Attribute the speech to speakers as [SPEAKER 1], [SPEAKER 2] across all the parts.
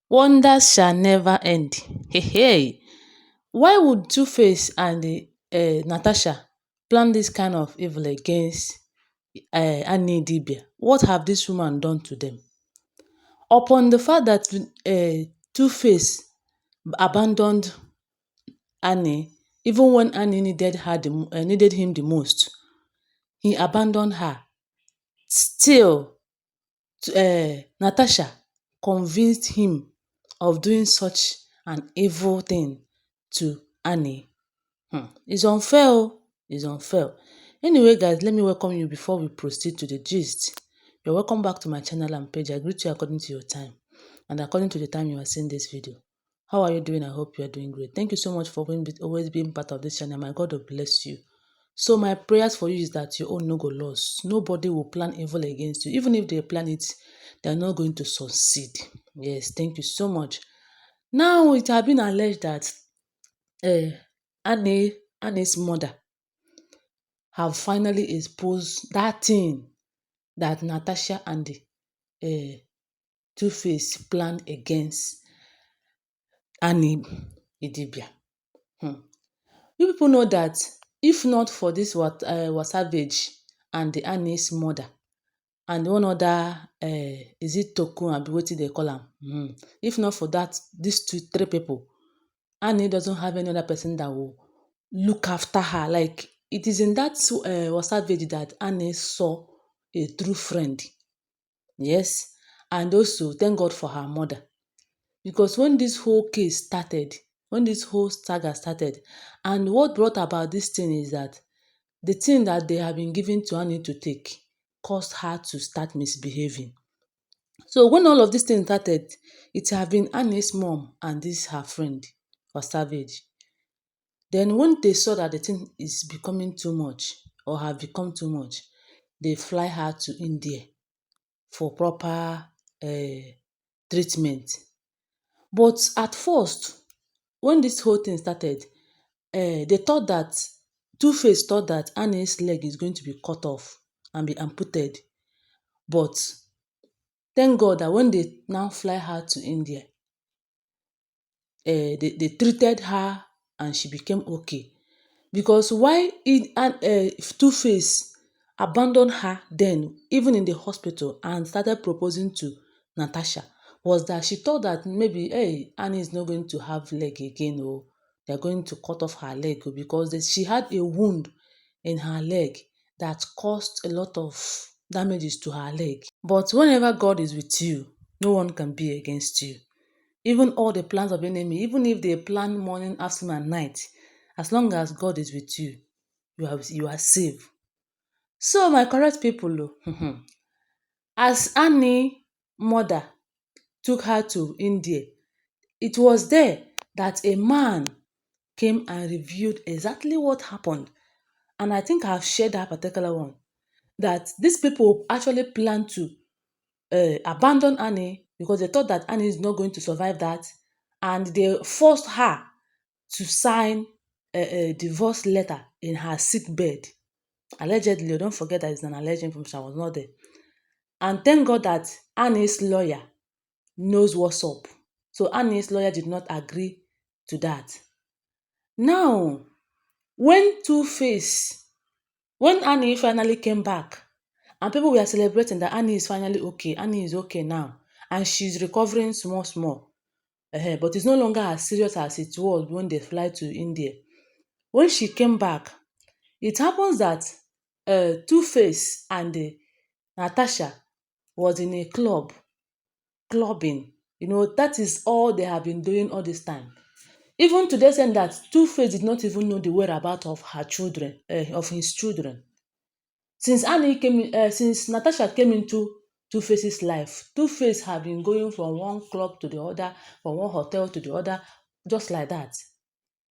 [SPEAKER 1] Wonders shall never end. Hey, hey. Why would Two-Face and Natasha plan this kind of evil against Annie Dibia? What have this woman done to them? Upon the fact that Two-Face abandoned Annie, even when Annie needed him the most, he abandoned her. Still, Natasha convinced him of doing such an evil thing to Annie. It's unfair oh, it's unfair. Anyway guys, let me welcome you before we proceed to the gist. You're welcome back to my channel and page. I greet you according to your time and according to the time you are seeing this video. How are you doing? I hope you are doing great. Thank you so much for always being part of this channel. My God will bless you. So my prayers for you is that your own no go lost. Nobody will plan evil against you. Even if they plan it, they are not going to succeed. Yes, thank you so much. Now it has been alleged that uh, Annie's mother have finally exposed that thing that Natasha and the Two-Face planned against Annie idibia. You people know that if not for this Savage and the Annie's mother and one other is it Tokun abi wetin dey call am? If not for that, these three people, Annie doesn't have any other person that will look after her. Like it is in that Savage that Annie saw a true friend. Yes, and also thank God for her mother. Because when this whole case started, when this whole saga started, and what brought about this thing is that the thing that they have been given to Annie to take caused her to start misbehaving. So when all of these things started, it have been Annie's mom and this her friend was Savage. Then when they saw that the thing is becoming too much or have become too much, they fly her to India for proper treatment. But at first, when this whole thing started, they thought that Two-Face thought that Annie's leg is going to be cut off and be amputated. But thank God that when they now fly her to India, they treated her and she became okay. Because why Two-Face abandoned her then, even in the hospital, and started proposing to Natasha, was that she thought that maybe, hey, Annie is not going to have leg again, or they're going to cut off her leg, because she had a wound in her leg that caused a lot of damages to her leg. But whenever God is with you, no one can be against you. Even all the plans of the enemy, even if they plan morning, afternoon, and night, as long as God is with you, you are safe. So my correct people, as Annie mother took her to India, it was there that a man came and reviewed exactly what happened. And I think I've shared that particular one. That these people actually planned to abandon Annie because they thought that Annie is not going to survive that. And they forced her to sign a divorce letter in her sick bed. Allegedly, don't forget that it's an alleged information. I was not there. And thank God that Annie's lawyer knows what's up. So Annie's lawyer did not agree to that. Now, when when Annie finally came back, and people were celebrating that Annie is finally okay, Annie is okay now, and she's recovering small, small. But it's no longer as serious as it was when they fly to India. When she came back, it happens that Two-Face and Natasha was in a clubbing. That is all they have been doing all this time. Even to the extent that Two-Face did not even know the whereabouts of her children, of his children. Since Natasha came into Two-Face's life, Two-Face have been going from one club to the other, from one hotel to the other, just like that.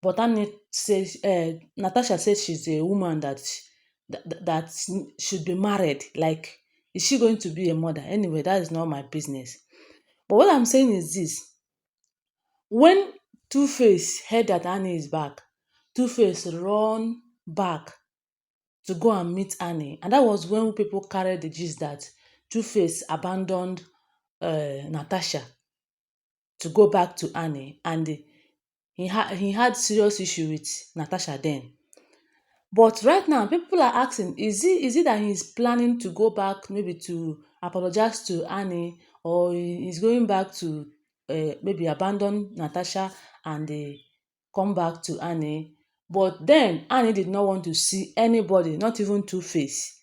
[SPEAKER 1] But Natasha says she's a woman that should be married. Like, is she going to be a mother? Anyway, that is not my business. But what I'm saying is this. When Two-Face heard that Annie is back, Two-Face run back to go and meet Annie. And that was when people carried the gist that Two-Face abandoned Natasha to go back to Annie, and he had serious issue with Natasha then. But right now, people are asking, is it that he's planning to go back, maybe to apologize to Annie, or he's going back to maybe abandon Natasha and come back to Annie? But then Annie did not want to see anybody, not even Two-Face.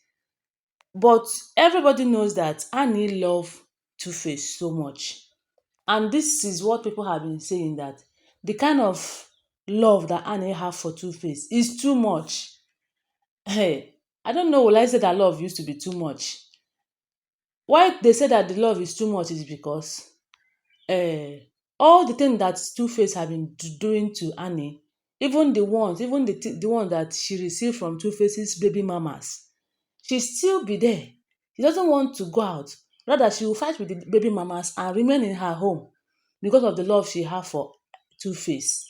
[SPEAKER 1] But everybody knows that Annie loved Two-Face so much. And this is what people have been saying, that the kind of love that Annie have for Two-Face is too much. Hey, I don't know, will I say that love used to be too much? Why they say that the love is too much is because uh, all the things that Two-Face have been doing to Annie, even the one that she received from Two-Face's baby mamas, she still be there. She doesn't want to go out. Rather, she will fight with the baby mamas and remain in her home because of the love she have for Two-Face.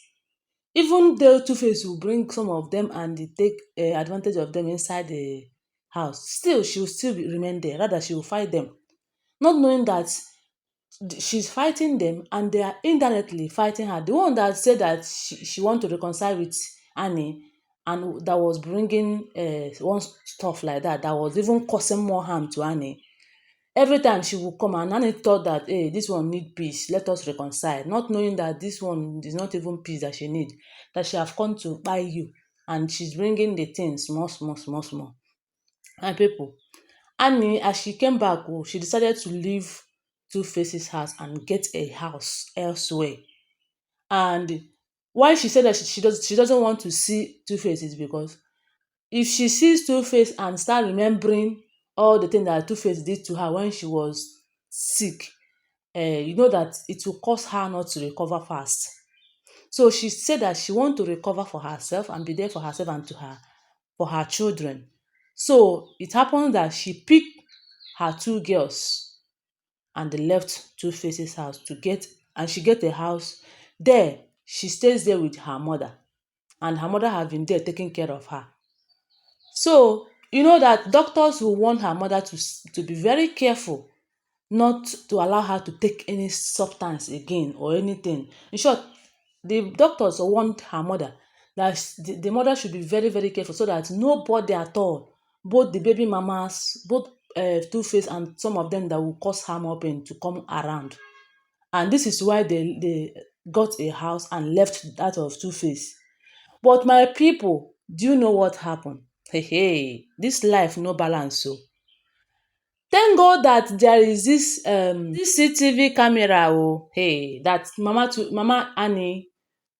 [SPEAKER 1] Even though Two-Face will bring some of them and dey take advantage of them inside the house, still she will still remain there. Rather, she will fight them, not knowing that she's fighting them and they are indirectly fighting her. The one that said that she want to reconcile with Annie, and that was bringing one stuff like that, that was even causing more harm to Annie. Every time she would come, and Annie thought that, hey, this one need peace, let us reconcile, not knowing that this one is not even peace that she need, that she have come to buy you, and she's bringing the things small, small, small, small. And people, Annie, as she came back, oh, she decided to leave Two-Face's house and get a house elsewhere. And why she said that she doesn't want to see Two-Face is because if she sees Two-Face and start remembering all the things that Two-Face did to her when she was sick, you know that it will cause her not to recover fast. So she said that she want to recover for herself and be there for herself and for her children. So it happened that she picked her two girls and they left Two-Face's house to get, and she get a house there. She stays there with her mother, and her mother has been there taking care of her. So you know that doctors will warn her mother to be very careful not to allow her to take any substance again or anything. In short, the doctors warned her mother that the mother should be very, very careful, so that nobody at all, both the baby mamas, both Two-Face and some of them that will cause harm or pain, to come around. And this is why they got a house and left that of Two-Face. But my people, do you know what happened? Hey, hey, this life no balance. So thank God that there is this CCTV camera. Oh, hey, that Mama Annie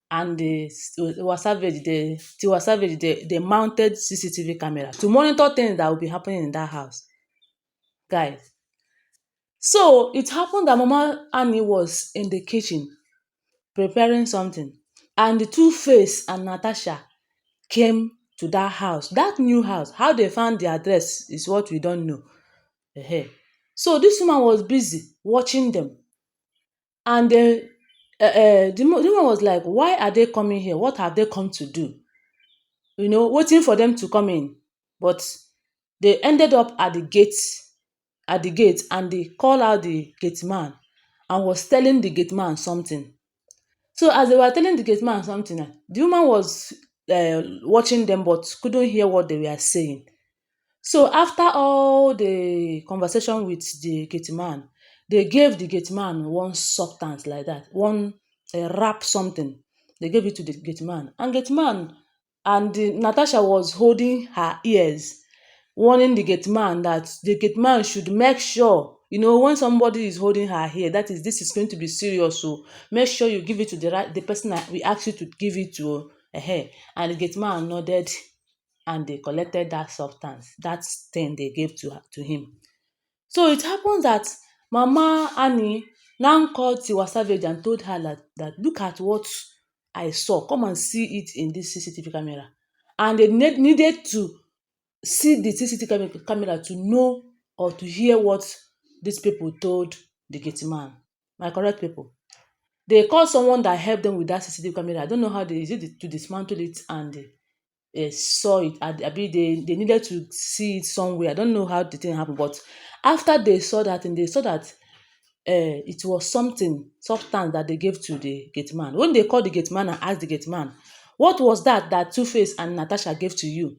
[SPEAKER 1] and the Tiwa Savage, they mounted CCTV camera to monitor things that will be happening in that house, guys. So it happened that Mama Annie was in the kitchen preparing something, and the Two-Face and Natasha came to that house, that new house. How they found the address is what we don't know. So this woman was busy watching them, and the woman was like, why are they coming here? What have they come to do? Waiting for them to come in. But they ended up at the gate, and they called out the gate man and was telling the gate man something. So as they were telling the gate man something, the woman was watching them but couldn't hear what they were saying. So after all the conversation with the gate man, they gave the gate man one substance like that, one wrap something. They gave it to the gate man, and Natasha was holding her ears, warning the gate man that the gate man should make sure, when somebody is holding her ear, that is, this is going to be serious. So make sure you give it to the person that we ask you to give it to. And the gate man nodded, and they collected that substance, that thing they gave to him. So it happens that Mama Annie now called Tiwa Savage and told her that look at what I saw. Come and see it in this CCTV camera. And they needed to see the CCTV camera to know or to hear what these people told the gate man. My correct people. They called someone that helped them with that CCTV camera. I don't know how they is it to dismantle it, and saw it. They needed to see it somewhere. I don't know how the thing happened, but after they saw that, and they saw that it was something substance that they gave to the gate man. When they called the gate man and asked the gate man, what was that Two-Face and Natasha gave to you?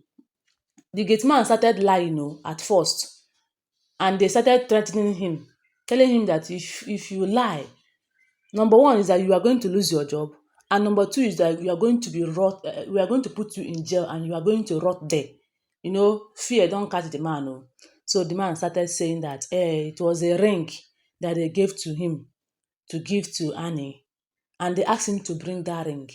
[SPEAKER 1] The gate man started lying at first, and they started threatening him, telling him that if you lie, number one is that you are going to lose your job, and number two is that you are going to be rot we are going to put you in jail and you are going to rot there. Fear don catch the man So the man started saying that it was a ring that they gave to him to give to Annie, and they asked him to bring that ring.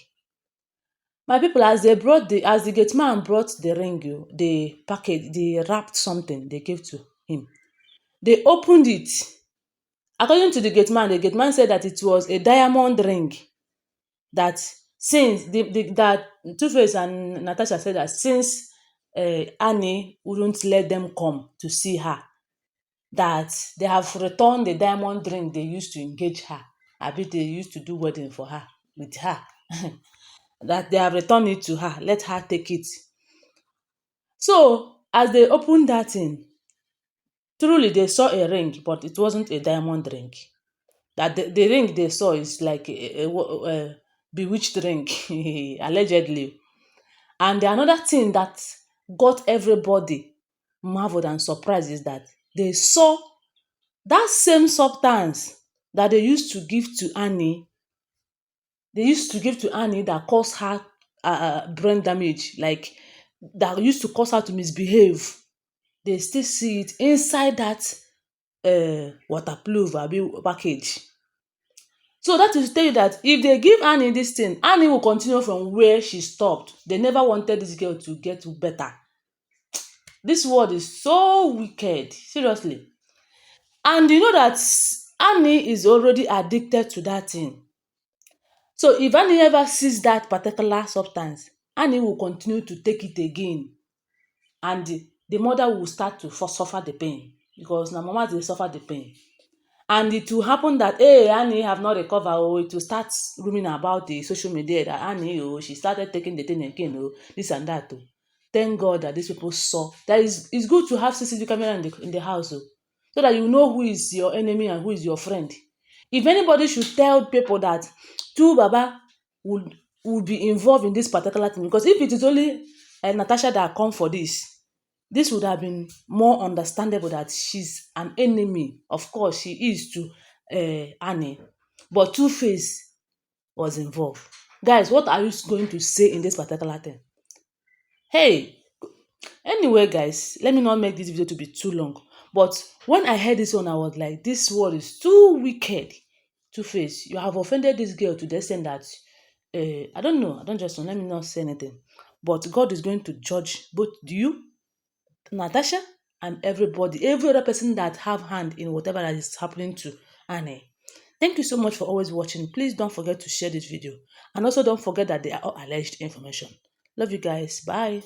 [SPEAKER 1] My people, as the gate man brought the ring, they wrapped something they gave to him. They opened it. According to the gate man said that it was a diamond ring. That since that Two-Face and Natasha said that since Annie wouldn't let them come to see her, that they have returned the diamond ring they used to engage her. Abi they used to do wedding for her with her. That they have returned it to her. Let her take it. So as they opened that thing, truly they saw a ring, but it wasn't a diamond ring. That the ring they saw is like a bewitched ring, allegedly. And the another thing that got everybody marveled and surprised is that they saw that same substance that they used to give to Annie, that caused her brain damage, like that used to cause her to misbehave. They still see it inside that waterproof package. So that is to tell you that if they give Annie this thing, Annie will continue from where she stopped. They never wanted this girl to get better. This world is so wicked, seriously. And you know that Annie is already addicted to that thing. So if Annie ever sees that particular substance, Annie will continue to take it again. And the mother will start to suffer the pain, because na mama dey suffer the pain. And it will happen that Annie have not recovered, it will start roaming about the social media that Annie she started taking the thing again, this and that. Thank God that these people saw that it's good to have CCTV camera in the house, so that you know who is your enemy and who is your friend. If anybody should tell people that two baba would be involved in this particular thing, because if it is only Natasha that come for this would have been more understandable that she's an enemy. Of course, she is to Annie, but Two-Face was involved. Guys, what are you going to say in this particular thing? Hey, anyway, guys, let me not make this video to be too long. But when I heard this one, I was like, this world is too wicked. Two-Face, you have offended this girl to the extent that I don't know. I don't just know. Let me not say anything. But God is going to judge both you, Natasha, and every other person that have hand in whatever that is happening to Annie. Thank you so much for always watching. Please don't forget to share this video. And also don't forget that they are all alleged information. Love you guys. Bye.